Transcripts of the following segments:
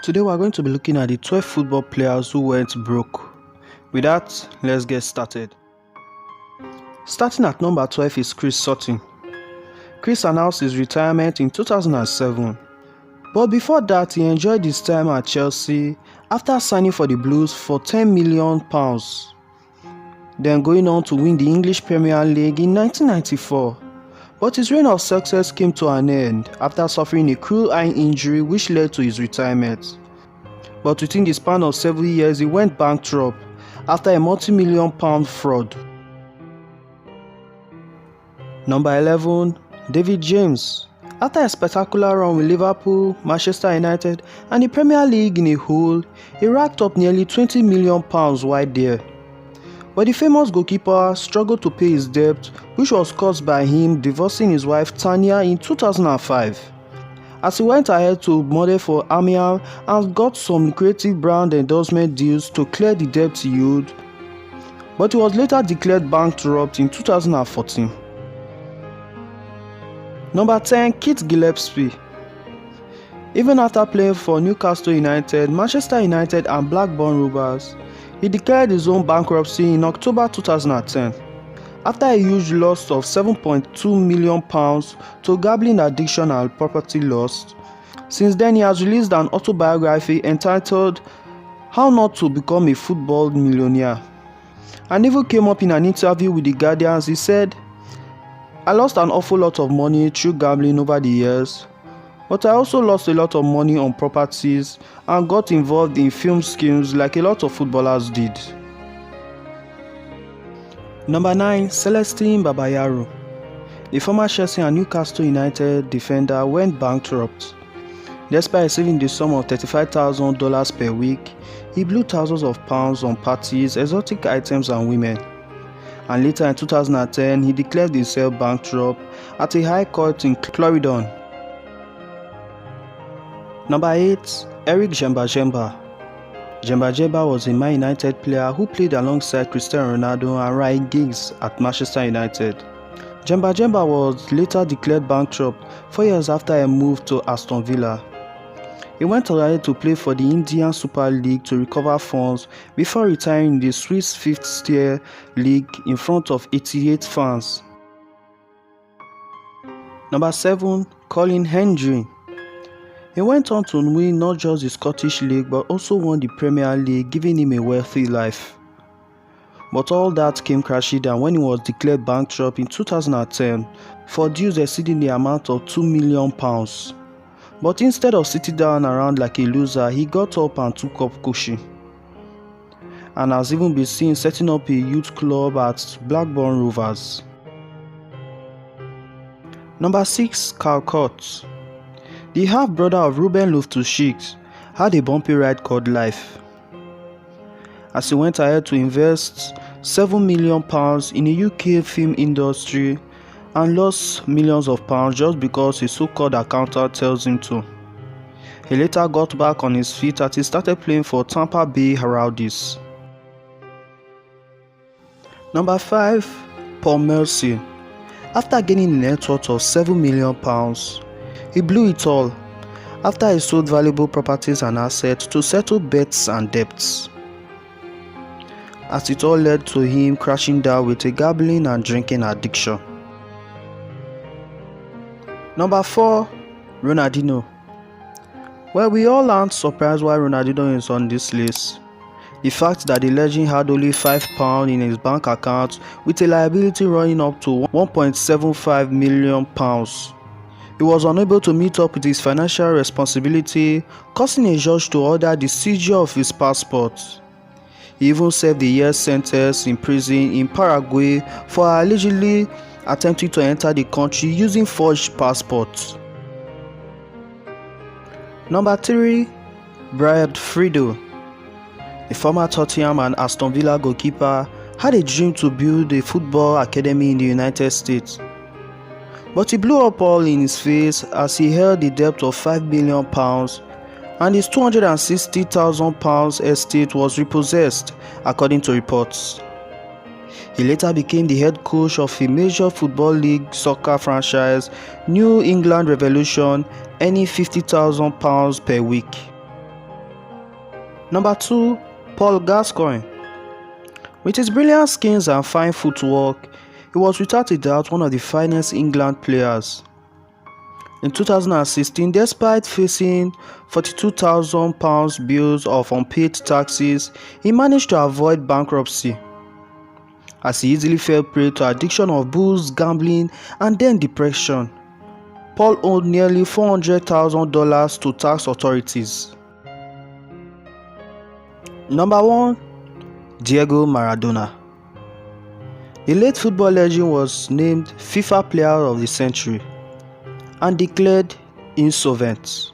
Today we are going to be looking at the 12 football players who went broke. With that, let's get started. Starting at number 12 is Chris Sutton. Chris announced his retirement in 2007, but before that he enjoyed his time at Chelsea after signing for the Blues for £10 million, then going on to win the English Premier League in 1994. But his reign of success came to an end after suffering a cruel eye injury which led to his retirement. But within the span of 7 years he went bankrupt after a multi-million pound fraud. Number 11, David James. After a spectacular run with Liverpool, Manchester United and the Premier League in a whole, he racked up nearly £20 million while there. But the famous goalkeeper struggled to pay his debt, which was caused by him divorcing his wife Tanya in 2005. As he went ahead to model for Amiens and got some lucrative brand endorsement deals to clear the debt he owed, but he was later declared bankrupt in 2014. Number 10, Keith Gillespie. Even after playing for Newcastle United, Manchester United and Blackburn Rovers, he declared his own bankruptcy in October 2010 after a huge loss of £7.2 million to gambling addiction and property loss. Since then, he has released an autobiography entitled How Not to Become a Football Millionaire. And even came up in an interview with The Guardian. He said, "I lost an awful lot of money through gambling over the years, but I also lost a lot of money on properties and got involved in film schemes like a lot of footballers did." Number 9, Celestine Babayaro. The former Chelsea and Newcastle United defender went bankrupt. Despite receiving the sum of $35,000 per week, he blew thousands of pounds on parties, exotic items and women. And later in 2010, he declared himself bankrupt at a high court in Clarendon. Number 8, Eric Jamba. Jamba was a Man United player who played alongside Cristiano Ronaldo and Ryan Giggs at Manchester United. Jamba was later declared bankrupt 4 years after a move to Aston Villa. He went ahead to play for the Indian Super League to recover funds before retiring in the Swiss 5th-tier league in front of 88 fans. Number 7, Colin Hendry. He went on to win not just the Scottish League but also won the Premier League, giving him a wealthy life. But all that came crashing down when he was declared bankrupt in 2010 for dues exceeding the amount of £2 million. But instead of sitting down around like a loser, he got up and took up coaching, and has even been seen setting up a youth club at Blackburn Rovers. Number 6, Carl Cott. The half-brother of Ruben Loftus-Cheek had a bumpy ride called life, as he went ahead to invest £7 million in the UK film industry and lost millions of pounds just because his so-called accountant tells him to. He later got back on his feet as he started playing for Tampa Bay Rowdies. Number 5, Paul Mercy. After gaining a net worth of £7 million, he blew it all after he sold valuable properties and assets to settle bets and debts, as it all led to him crashing down with a gambling and drinking addiction. Number 4, Ronaldinho. Well, we all aren't surprised why Ronaldinho is on this list. The fact that the legend had only £5 in his bank account with a liability running up to £1.75 million. He was unable to meet up with his financial responsibility, causing a judge to order the seizure of his passport. He even served a year's sentence in prison in Paraguay for allegedly attempting to enter the country using forged passports. Number 3, Friedel. The former Tottenham and Aston Villa goalkeeper had a dream to build a football academy in the United States. But he blew up all in his face as he held a debt of £5 million and his £260,000 estate was repossessed, according to reports. He later became the head coach of a major football league soccer franchise, New England Revolution, earning £50,000 per week. Number 2. Paul Gascoigne. With his brilliant skills and fine footwork, he was without a doubt one of the finest England players. In 2016, despite facing £42,000 bills of unpaid taxes, he managed to avoid bankruptcy, as he easily fell prey to addiction of booze, gambling, and then depression. Paul owed nearly $400,000 to tax authorities. Number 1. Diego Maradona. The late football legend was named FIFA Player of the Century and declared insolvent.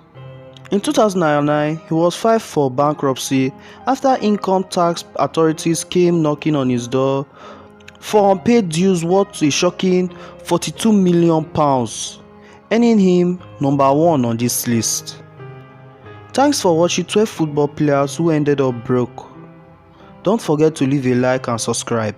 In 2009, he was filed for bankruptcy after income tax authorities came knocking on his door for unpaid dues worth a shocking £42 million, earning him number 1 on this list. Thanks for watching 12 football players who ended up broke. Don't forget to leave a like and subscribe.